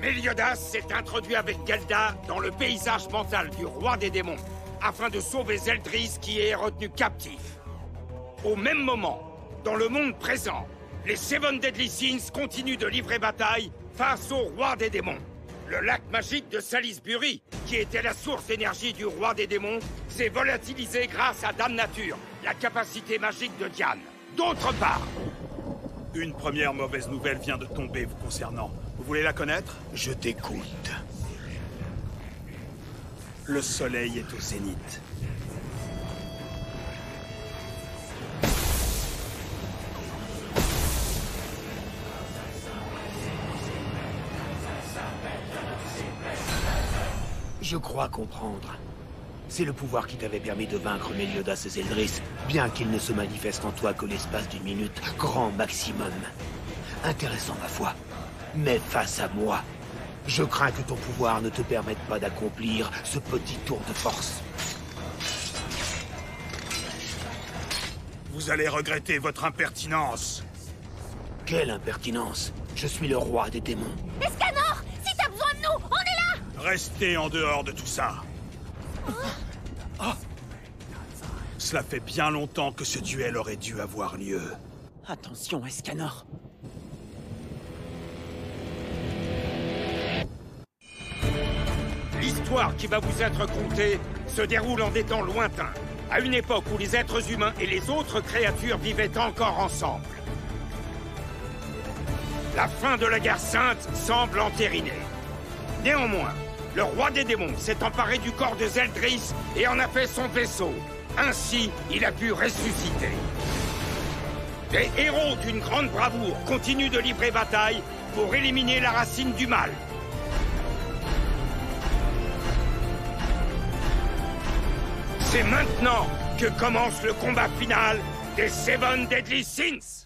Méliodas s'est introduit avec Gelda dans le paysage mental du roi des démons, afin de sauver Zeldris qui est retenu captif. Au même moment, dans le monde présent, les Seven Deadly Sins continuent de livrer bataille face au roi des démons. Le lac magique de Salisbury, qui était la source d'énergie du roi des démons, s'est volatilisé grâce à Dame Nature, la capacité magique de Diane. D'autre part... Une première mauvaise nouvelle vient de tomber vous concernant. Vous voulez la connaître? Je t'écoute. Le soleil est au zénith. Je crois comprendre. C'est le pouvoir qui t'avait permis de vaincre Méliodas et Zeldris, bien qu'il ne se manifeste en toi que l'espace d'une minute, grand maximum. Intéressant, ma foi. Mais face à moi, je crains que ton pouvoir ne te permette pas d'accomplir ce petit tour de force. Vous allez regretter votre impertinence. Quelle impertinence! Je suis le roi des démons. Escanor, si t'as besoin de nous, on est là! Restez en dehors de tout ça. Cela fait bien longtemps que ce duel aurait dû avoir lieu. Attention, Escanor. L'histoire qui va vous être contée se déroule en des temps lointains, à une époque où les êtres humains et les autres créatures vivaient encore ensemble. La fin de la guerre sainte semble entérinée. Néanmoins, le roi des démons s'est emparé du corps de Zeldris et en a fait son vaisseau. Ainsi, il a pu ressusciter. Des héros d'une grande bravoure continuent de livrer bataille pour éliminer la racine du mal. C'est maintenant que commence le combat final des Seven Deadly Sins.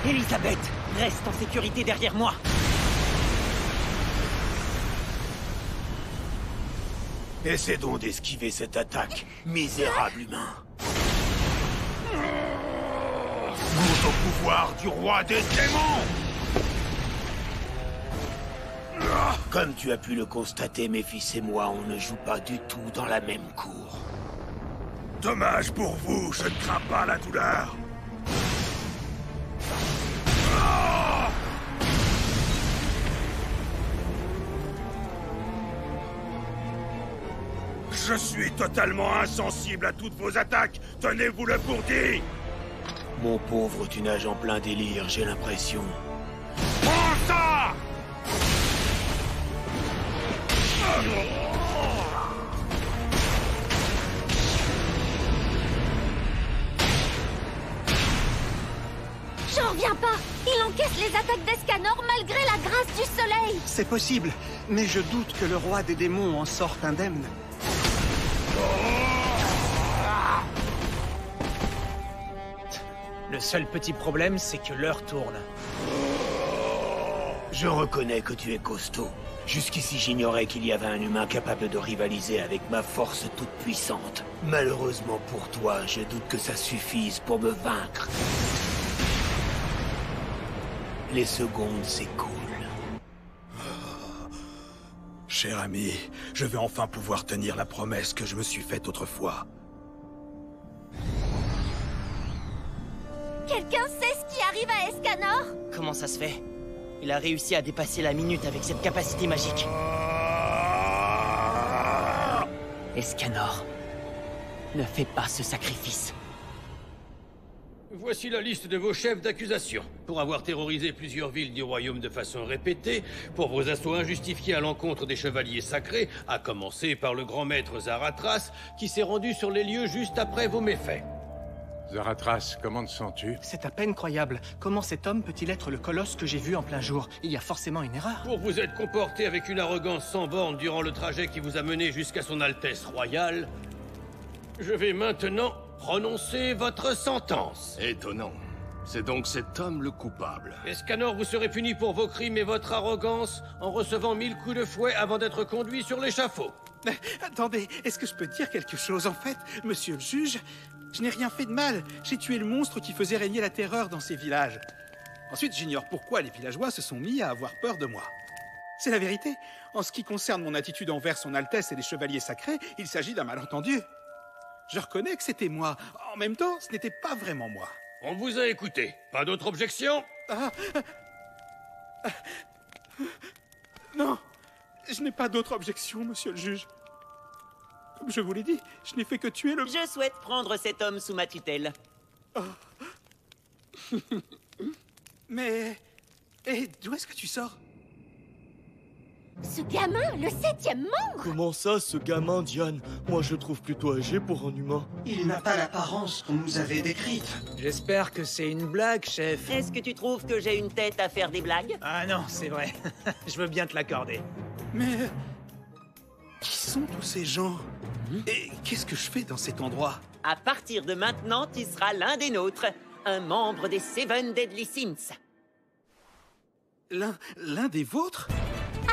Elisabeth, reste en sécurité derrière moi. Essaie donc d'esquiver cette attaque, misérable humain. Goûte au pouvoir du roi des démons! Comme tu as pu le constater, mes fils et moi, on ne joue pas du tout dans la même cour. Dommage pour vous, je ne crains pas la douleur. Je suis totalement insensible à toutes vos attaques. Tenez-vous-le pour dit. Mon pauvre, tu nages en plein délire, j'ai l'impression. Prends ça! J'en reviens pas! Il encaisse les attaques d'Escanor malgré la grâce du soleil! C'est possible, mais je doute que le roi des démons en sorte indemne. Le seul petit problème, c'est que l'heure tourne. Je reconnais que tu es costaud. Jusqu'ici, j'ignorais qu'il y avait un humain capable de rivaliser avec ma force toute puissante. Malheureusement pour toi, je doute que ça suffise pour me vaincre. Les secondes s'écoulent. Cher ami, je vais enfin pouvoir tenir la promesse que je me suis faite autrefois. Quelqu'un sait ce qui arrive à Escanor? Comment ça se fait? Il a réussi à dépasser la minute avec cette capacité magique. Escanor, ne fais pas ce sacrifice. Voici la liste de vos chefs d'accusation. Pour avoir terrorisé plusieurs villes du royaume de façon répétée, pour vos assauts injustifiés à l'encontre des chevaliers sacrés, à commencer par le grand maître Zaratras, qui s'est rendu sur les lieux juste après vos méfaits. Zaratras, comment te sens-tu? C'est à peine croyable. Comment cet homme peut-il être le colosse que j'ai vu en plein jour? Il y a forcément une erreur. Pour vous être comporté avec une arrogance sans borne durant le trajet qui vous a mené jusqu'à son Altesse royale, je vais maintenant prononcer votre sentence. Étonnant. C'est donc cet homme le coupable. Escanor, vous serez puni pour vos crimes et votre arrogance en recevant 1000 coups de fouet avant d'être conduit sur l'échafaud. Attendez, est-ce que je peux dire quelque chose? En fait, monsieur le juge, je n'ai rien fait de mal. J'ai tué le monstre qui faisait régner la terreur dans ces villages. Ensuite, j'ignore pourquoi les villageois se sont mis à avoir peur de moi. C'est la vérité. En ce qui concerne mon attitude envers son Altesse et les chevaliers sacrés, il s'agit d'un malentendu. Je reconnais que c'était moi. En même temps, ce n'était pas vraiment moi. On vous a écouté. Pas d'autres objections? Non, je n'ai pas d'autre objection, monsieur le juge. Comme je vous l'ai dit, je n'ai fait que tuer le... Je souhaite prendre cet homme sous ma tutelle. Mais... Et d'où est-ce que tu sors? Ce gamin, le 7e membre! Comment ça, ce gamin, Diane? Moi, je le trouve plutôt âgé pour un humain. Il n'a pas l'apparence qu'on nous avait décrite. J'espère que c'est une blague, chef. Est-ce que tu trouves que j'ai une tête à faire des blagues? Ah non, c'est vrai. Je veux bien te l'accorder. Mais... Qui sont tous ces gens? Et qu'est-ce que je fais dans cet endroit? À partir de maintenant, tu seras l'un des nôtres. Un membre des Seven Deadly Sins. L'un des vôtres?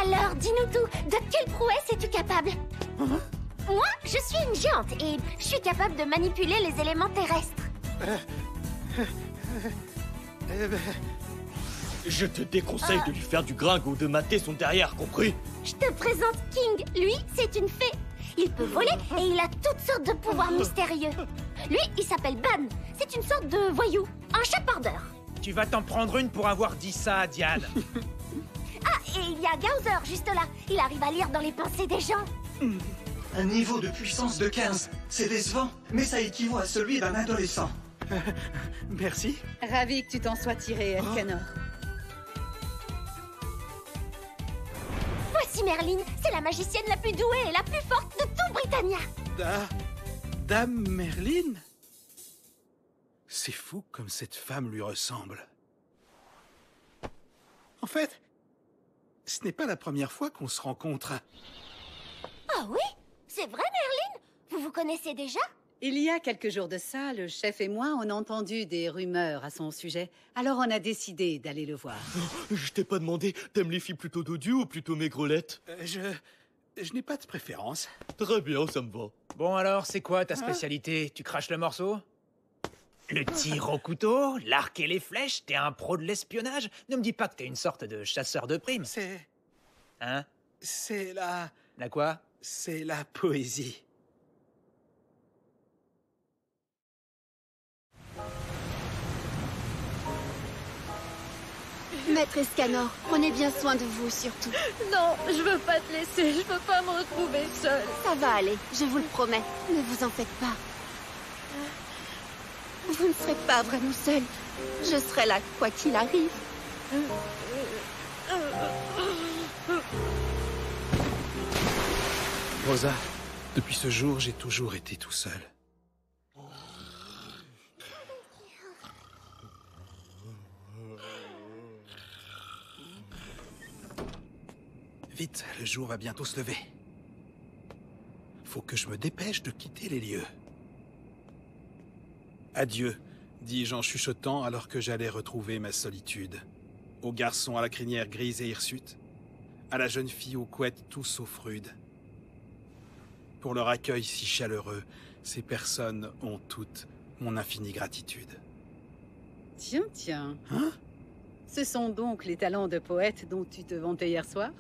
Alors, dis-nous tout, de quelle prouesse es-tu capable? Moi, je suis une géante et je suis capable de manipuler les éléments terrestres. Je te déconseille de lui faire du gringo, de mater son derrière, compris? Je te présente King. Lui, c'est une fée. Il peut voler et il a toutes sortes de pouvoirs mystérieux. Lui, il s'appelle Ban. C'est une sorte de voyou, un chapardeur. Tu vas t'en prendre une pour avoir dit ça, Diane. Ah, et il y a Gowser, juste là. Il arrive à lire dans les pensées des gens. Un niveau de puissance de 15. C'est décevant, mais ça équivaut à celui d'un adolescent. Merci. Ravi que tu t'en sois tiré, Escanor. Voici Merlin. C'est la magicienne la plus douée et la plus forte de tout Britannia. Dame Merlin? C'est fou comme cette femme lui ressemble. En fait, ce n'est pas la première fois qu'on se rencontre. Ah oui? C'est vrai, Merlin? Vous vous connaissez déjà? Il y a quelques jours de ça, le chef et moi, on a entendu des rumeurs à son sujet. Alors on a décidé d'aller le voir. Je t'ai pas demandé, t'aimes les filles plutôt dodues ou plutôt maigrelettes? Je n'ai pas de préférence. Très bien, ça me va. Bon alors, c'est quoi ta spécialité? Tu craches le morceau? Le tir au couteau, l'arc et les flèches, t'es un pro de l'espionnage? Ne me dis pas que t'es une sorte de chasseur de primes. Hein? C'est la... La quoi? C'est la poésie. Maître Escanor, prenez bien soin de vous, surtout. Non, je veux pas te laisser, je veux pas me retrouver seule. Ça va aller, je vous le promets. Ne vous en faites pas. Vous ne serez pas vraiment seul. Je serai là, quoi qu'il arrive. Rosa, depuis ce jour, j'ai toujours été tout seul. Vite, le jour va bientôt se lever. Faut que je me dépêche de quitter les lieux. Adieu, dis-je en chuchotant alors que j'allais retrouver ma solitude. Au garçon à la crinière grise et hirsute, à la jeune fille aux couettes tout sauf rude. Pour leur accueil si chaleureux, ces personnes ont toutes mon infinie gratitude. Tiens, tiens. Hein? Ce sont donc les talents de poète dont tu te vantais hier soir?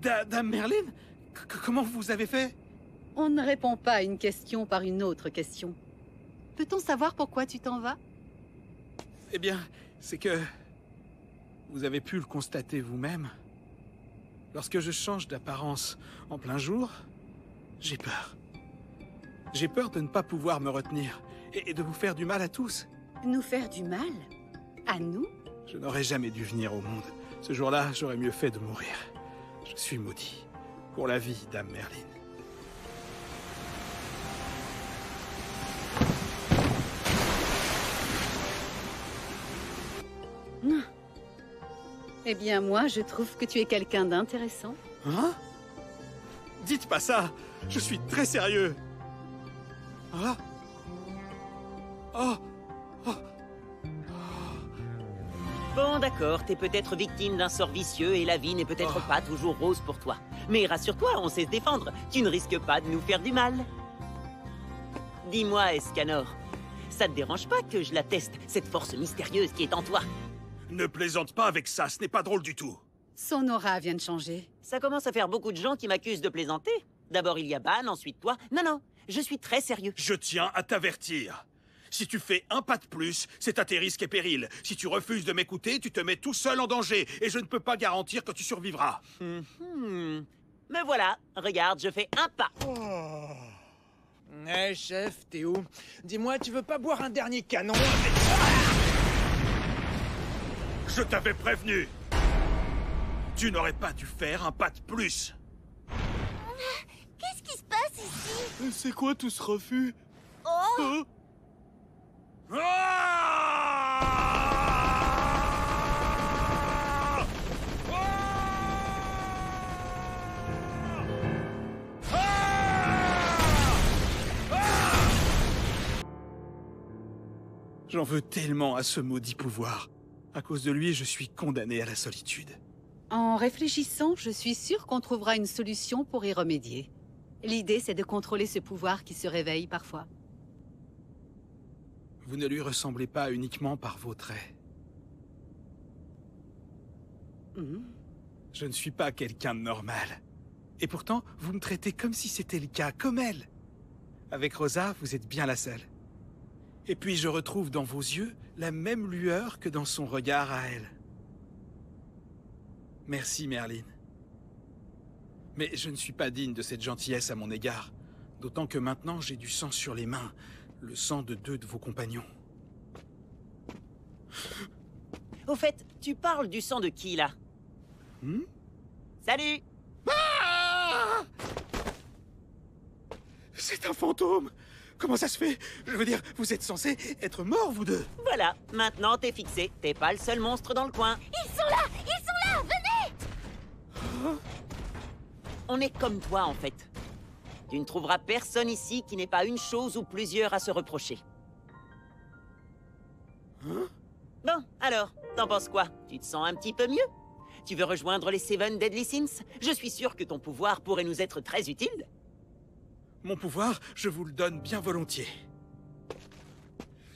Dame Merlin? Comment vous avez fait? On ne répond pas à une question par une autre question. Peut-on savoir pourquoi tu t'en vas? Eh bien, c'est que... Vous avez pu le constater vous-même. Lorsque je change d'apparence en plein jour, j'ai peur. J'ai peur de ne pas pouvoir me retenir et de vous faire du mal à tous. Nous faire du mal? À nous? Je n'aurais jamais dû venir au monde. Ce jour-là, j'aurais mieux fait de mourir. Je suis maudit. Pour la vie, Dame Merlin. Eh bien, moi, je trouve que tu es quelqu'un d'intéressant. Hein? Dites pas ça! Je suis très sérieux! Ah? Oh! Bon, d'accord, t'es peut-être victime d'un sort vicieux et la vie n'est peut-être pas toujours rose pour toi. Mais rassure-toi, on sait se défendre. Tu ne risques pas de nous faire du mal. Dis-moi, Escanor, ça te dérange pas que je la teste, cette force mystérieuse qui est en toi? Ne plaisante pas avec ça, ce n'est pas drôle du tout. Son aura vient de changer. Ça commence à faire beaucoup de gens qui m'accusent de plaisanter. D'abord il y a Ban, ensuite toi. Non, je suis très sérieux. Je tiens à t'avertir. Si tu fais un pas de plus, c'est à tes risques et périls. Si tu refuses de m'écouter, tu te mets tout seul en danger. Et je ne peux pas garantir que tu survivras. Me voilà. Regarde, je fais un pas. Eh, chef, t'es où? Dis-moi, tu veux pas boire un dernier canon? Je t'avais prévenu. Tu n'aurais pas dû faire un pas de plus. Qu'est-ce qui se passe ici? C'est quoi tout ce refus? Oh! J'en veux tellement à ce maudit pouvoir. À cause de lui, je suis condamné à la solitude. En réfléchissant, je suis sûre qu'on trouvera une solution pour y remédier. L'idée, c'est de contrôler ce pouvoir qui se réveille parfois. Vous ne lui ressemblez pas uniquement par vos traits. Je ne suis pas quelqu'un de normal. Et pourtant, vous me traitez comme si c'était le cas, comme elle. Avec Rosa, vous êtes bien la seule. Et puis je retrouve dans vos yeux la même lueur que dans son regard à elle. Merci, Merlin. Mais je ne suis pas digne de cette gentillesse à mon égard. D'autant que maintenant j'ai du sang sur les mains. Le sang de 2 de vos compagnons. Au fait, tu parles du sang de qui, là? Salut! C'est un fantôme! Comment ça se fait? Je veux dire, vous êtes censés être morts, vous deux! Voilà, maintenant t'es fixé. T'es pas le seul monstre dans le coin. Ils sont là! Ils sont là! Venez! On est comme toi, en fait. Tu ne trouveras personne ici qui n'ait pas une chose ou plusieurs à se reprocher. Bon, alors, t'en penses quoi? Tu te sens un petit peu mieux? Tu veux rejoindre les Seven Deadly Sins? Je suis sûr que ton pouvoir pourrait nous être très utile. Mon pouvoir, je vous le donne bien volontiers.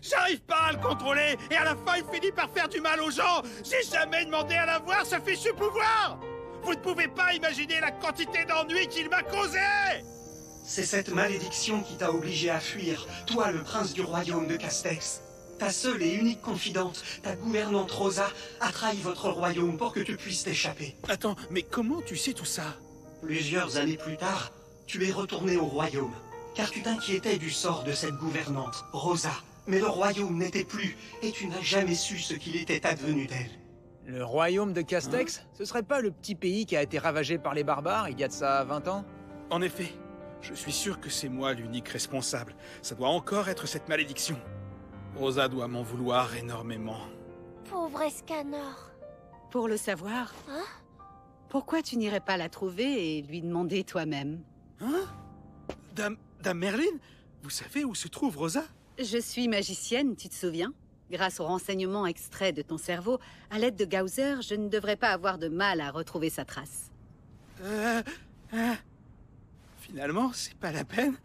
J'arrive pas à le contrôler et à la fin il finit par faire du mal aux gens. J'ai jamais demandé à l'avoir, ce fichu pouvoir. Vous ne pouvez pas imaginer la quantité d'ennuis qu'il m'a causé. C'est cette malédiction qui t'a obligé à fuir, toi le prince du royaume de Castex. Ta seule et unique confidente, ta gouvernante Rosa, a trahi votre royaume pour que tu puisses t'échapper. Attends, mais comment tu sais tout ça? Plusieurs années plus tard, tu es retourné au royaume, car tu t'inquiétais du sort de cette gouvernante, Rosa. Mais le royaume n'était plus, et tu n'as jamais su ce qu'il était advenu d'elle. Le royaume de Castex? Ce serait pas le petit pays qui a été ravagé par les barbares il y a de ça 20 ans? En effet, je suis sûr que c'est moi l'unique responsable. Ça doit encore être cette malédiction. Rosa doit m'en vouloir énormément. Pauvre Escanor. Pour le savoir, pourquoi tu n'irais pas la trouver et lui demander toi-même? Dame Merlin, vous savez où se trouve Rosa? Je suis magicienne, tu te souviens? Grâce aux renseignements extraits de ton cerveau, à l'aide de Gauser, je ne devrais pas avoir de mal à retrouver sa trace. Finalement, c'est pas la peine.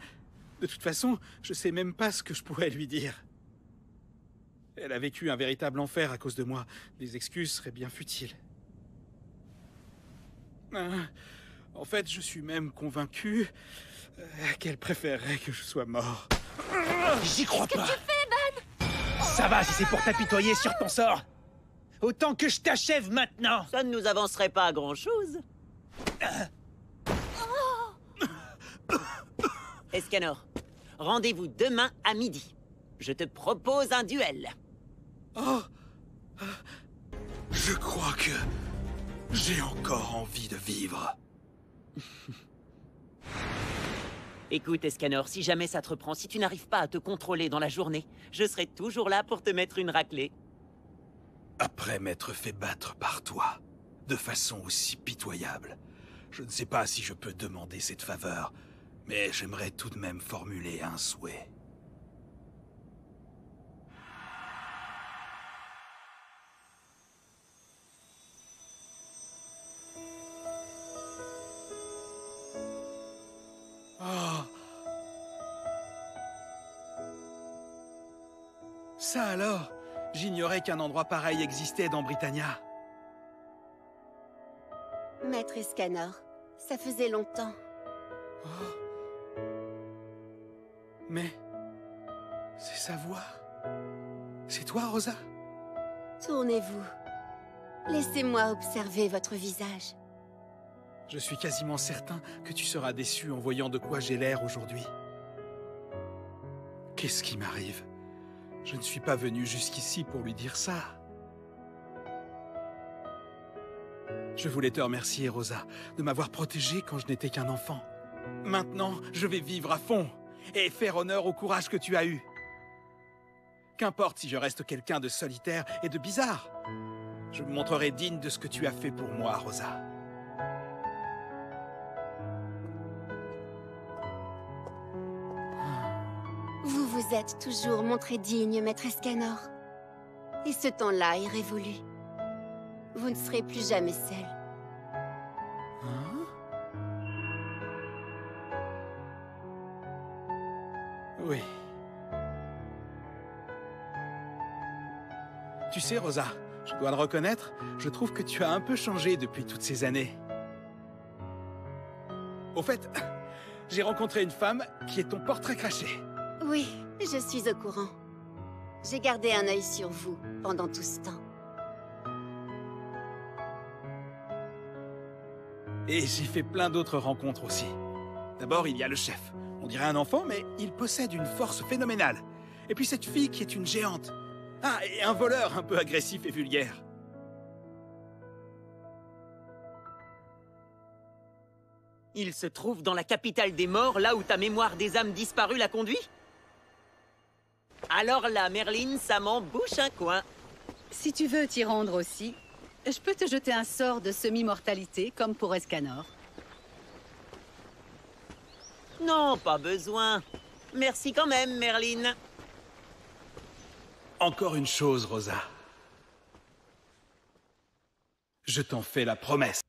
De toute façon, je sais même pas ce que je pourrais lui dire. Elle a vécu un véritable enfer à cause de moi. Des excuses seraient bien futiles. En fait, je suis même convaincu qu'elle préférerait que je sois mort. J'y crois pas. Qu'est-ce que tu fais, Ben? Ça va si c'est pour t'apitoyer sur ton sort. Autant que je t'achève maintenant. Ça ne nous avancerait pas à grand-chose. Escanor, rendez-vous demain à midi. Je te propose un duel. Je crois que j'ai encore envie de vivre. Écoute, Escanor, si jamais ça te reprend, si tu n'arrives pas à te contrôler dans la journée, je serai toujours là pour te mettre une raclée. Après m'être fait battre par toi, de façon aussi pitoyable, je ne sais pas si je peux demander cette faveur, mais j'aimerais tout de même formuler un souhait. Ça alors, j'ignorais qu'un endroit pareil existait dans Britannia. Maître Escanor, ça faisait longtemps. Oh. Mais... c'est sa voix. C'est toi, Rosa? Tournez-vous. Laissez-moi observer votre visage. Je suis quasiment certain que tu seras déçu en voyant de quoi j'ai l'air aujourd'hui. Qu'est-ce qui m'arrive? Je ne suis pas venu jusqu'ici pour lui dire ça. Je voulais te remercier, Rosa, de m'avoir protégé quand je n'étais qu'un enfant. Maintenant, je vais vivre à fond et faire honneur au courage que tu as eu. Qu'importe si je reste quelqu'un de solitaire et de bizarre. Je me montrerai digne de ce que tu as fait pour moi, Rosa. Vous vous êtes toujours montré digne, Maître Escanor. Et ce temps-là est révolu. Vous ne serez plus jamais seul. Hein? Oui. Tu sais, Rosa, je dois le reconnaître, je trouve que tu as un peu changé depuis toutes ces années. Au fait, j'ai rencontré une femme qui est ton portrait craché. Oui, je suis au courant. J'ai gardé un œil sur vous pendant tout ce temps. Et j'ai fait plein d'autres rencontres aussi. D'abord, il y a le chef. On dirait un enfant, mais il possède une force phénoménale. Et puis cette fille qui est une géante. Ah, et un voleur un peu agressif et vulgaire. Il se trouve dans la capitale des morts, là où ta mémoire des âmes disparues l'a conduit? Alors là, Merlin, ça m'en bouche un coin. Si tu veux t'y rendre aussi, je peux te jeter un sort de semi-mortalité, comme pour Escanor. Non, pas besoin. Merci quand même, Merlin. Encore une chose, Rosa. Je t'en fais la promesse.